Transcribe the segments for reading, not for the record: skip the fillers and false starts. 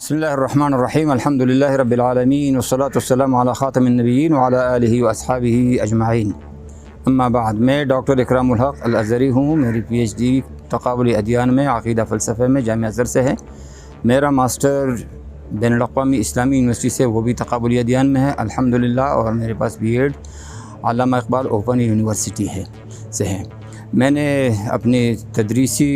बिस्मिल्लाहिर्रहमानिर्रहीम अल्हम्दुलिल्लाहि रब्बिल आलमीन वस्सलातु वस्सलामु अला खातमिन नबिय्यीन व अला आलिहि व अस्हाबिहि अजमाइन। अम्मा बाद, मैं डॉक्टर इकरामुल हक अल अज़हरी हूँ। मेरी PhD तक़ाबुली अदयान में अक़ीदा फ़लसफ़े में जामिया अज़हर से है। मेरा मास्टर बैनुल अक़वामी इस्लामी यूनिवर्सिटी से, वो भी तक़ाबुली अदयान में है अल्हम्दुलिल्लाह। और मेरे पास B.Ed अल्लामा इक़बाल ओपन यूनिवर्सिटी है। मैंने अपनी तदरीसी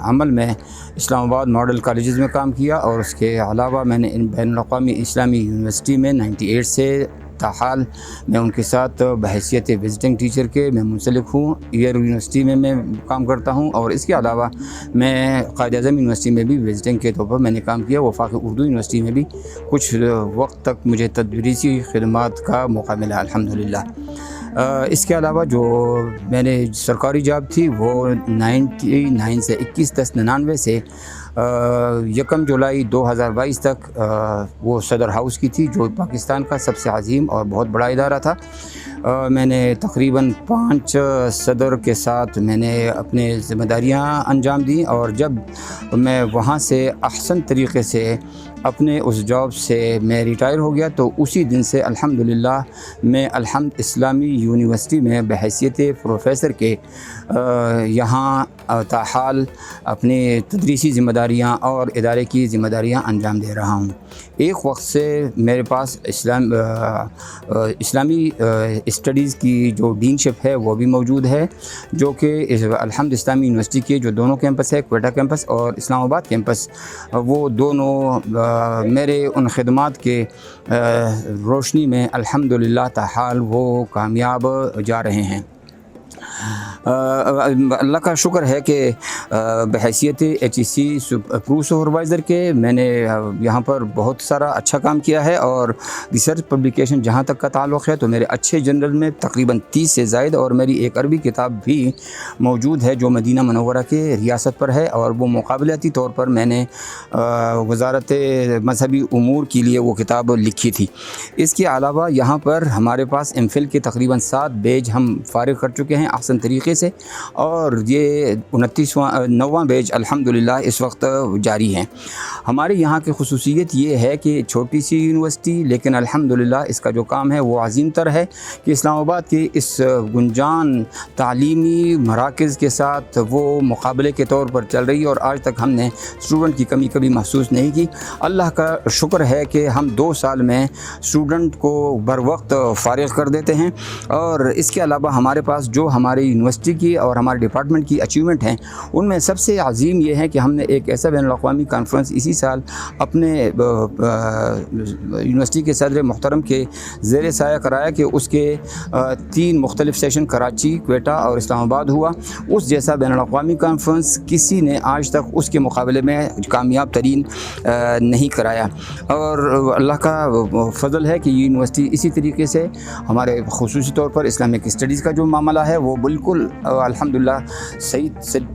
अमल में इस्लामाबाद मॉडल कॉलेजेस में काम किया और उसके अलावा मैंने इन बैनुल अक़वामी इस्लामी यूनिवर्सिटी में 98 से ताहाल मैं उनके साथ बहैसियत विज़िटिंग टीचर के मैं मुंसलिक हूँ। ईयर यूनिवर्सिटी में मैं काम करता हूँ और इसके अलावा मैं क़ायद-ए-आज़म यूनिवर्सिटी में भी विज़िटिंग के तौर पर मैंने काम किया। वफ़ाक़ उर्दू यूनिवर्सिटी में भी कुछ वक्त तक मुझे तदरीसी खिदमात का मौका मिला अल्हम्दुलिल्लाह। इसके अलावा जो मैंने सरकारी जॉब थी वो 99 से 21/10/99 से 1 जुलाई 2022 तक वो सदर हाउस की थी, जो पाकिस्तान का सबसे अज़ीम और बहुत बड़ा इदारा था। मैंने तकरीबन 5 सदर के साथ मैंने अपने ज़िम्मेदारियां अंजाम दी और जब मैं वहाँ से अहसन तरीक़े से अपने उस जॉब से मैं रिटायर हो गया तो उसी दिन से अल्हम्दुलिल्लाह मैं अल्हम्द इस्लामी यूनिवर्सिटी में बहैसियत प्रोफेसर के यहाँ ताहाल अपनी तदरीसी ज़िम्मेदारियाँ और इदारे की ज़िम्मेदारियाँ अंजाम दे रहा हूँ। एक वक्त से मेरे पास इस्लामी स्टडीज़ की जो डीनशिप है वो भी मौजूद है, जो कि अल्हम्द इस्लामी यूनिवर्सिटी के जो दोनों कैंपस है, क्वेटा कैंपस और इस्लामाबाद कैंपस, वो दोनों मेरे उन खिदमात के रोशनी में अल्हम्दुलिल्लाह ताहाल वो कामयाब जा रहे हैं। अल्लाह का शुक्र है कि बहैसियत HEC अप्रूव सुपरवाइज़र के मैंने यहाँ पर बहुत सारा अच्छा काम किया है और रिसर्च पब्लिकेशन जहाँ तक का ताल्लुक़ है तो मेरे अच्छे जर्नल में तकरीबन 30 से ज़ायद और मेरी एक अरबी किताब भी मौजूद है जो मदीना मनव्वरा के रियासत पर है और वो मुकाबलाती तौर पर मैंने वज़ारत मज़हबी उमूर के लिए वो किताब लिखी थी। इसके अलावा यहाँ पर हमारे पास MPhil के तकरीबन 7 बैच हम फ़ारिग कर चुके हैं आसान तरीक़े से और ये 9वां बैच अल्हम्दुलिल्लाह इस वक्त जारी हैं। हमारे यहाँ की ख़ुसूसियत ये है कि छोटी सी यूनिवर्सिटी, लेकिन अल्हम्दुलिल्लाह इसका जो काम है वो अज़ीम तर है कि इस्लामाबाद के इस गुंजान तालीमी मराकज़ के साथ वो मुकाबले के तौर पर चल रही है और आज तक हमने स्टूडेंट की कमी कभी महसूस नहीं की। अल्लाह का शुक्र है कि हम 2 साल में स्टूडेंट को बर वक्त फ़ारिग कर देते हैं। और इसके अलावा हमारे पास जो हमारी यूनिवर्सिटी की और हमारे डिपार्टमेंट की अचीवमेंट हैं, उनमें सबसे अजीम ये है कि हमने एक ऐसा बैनुल अक़वामी कॉन्फ्रेंस इसी साल अपने यूनिवर्सिटी के सदर मोहतरम के ज़ेर साया कराया कि उसके 3 मुख्तलिफ़ सेशन कराची, क्वेटा और इस्लामाबाद हुआ। उस जैसा बैनुल अक़वामी कॉन्फ्रेंस किसी ने आज तक उसके मुकाबले में कामयाब तरीन नहीं कराया और अल्लाह का फ़ज़ल है कि ये यूनिवर्सिटी इसी तरीके से हमारे ख़ुसूसी तौर पर इस्लामिक स्टडीज़ का जो मामला है वो बिल्कुल अल्हम्दुलिल्लाह सही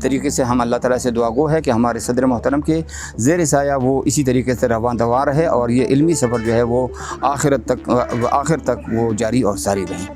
तरीके से हम अल्लाह ताला से दुआ गो है कि हमारे सदर मोहतरम के ज़ेर साया वो इसी तरीके से रवां है और ये इल्मी सफ़र जो है वो आखिर तक वो जारी और सारी रहें।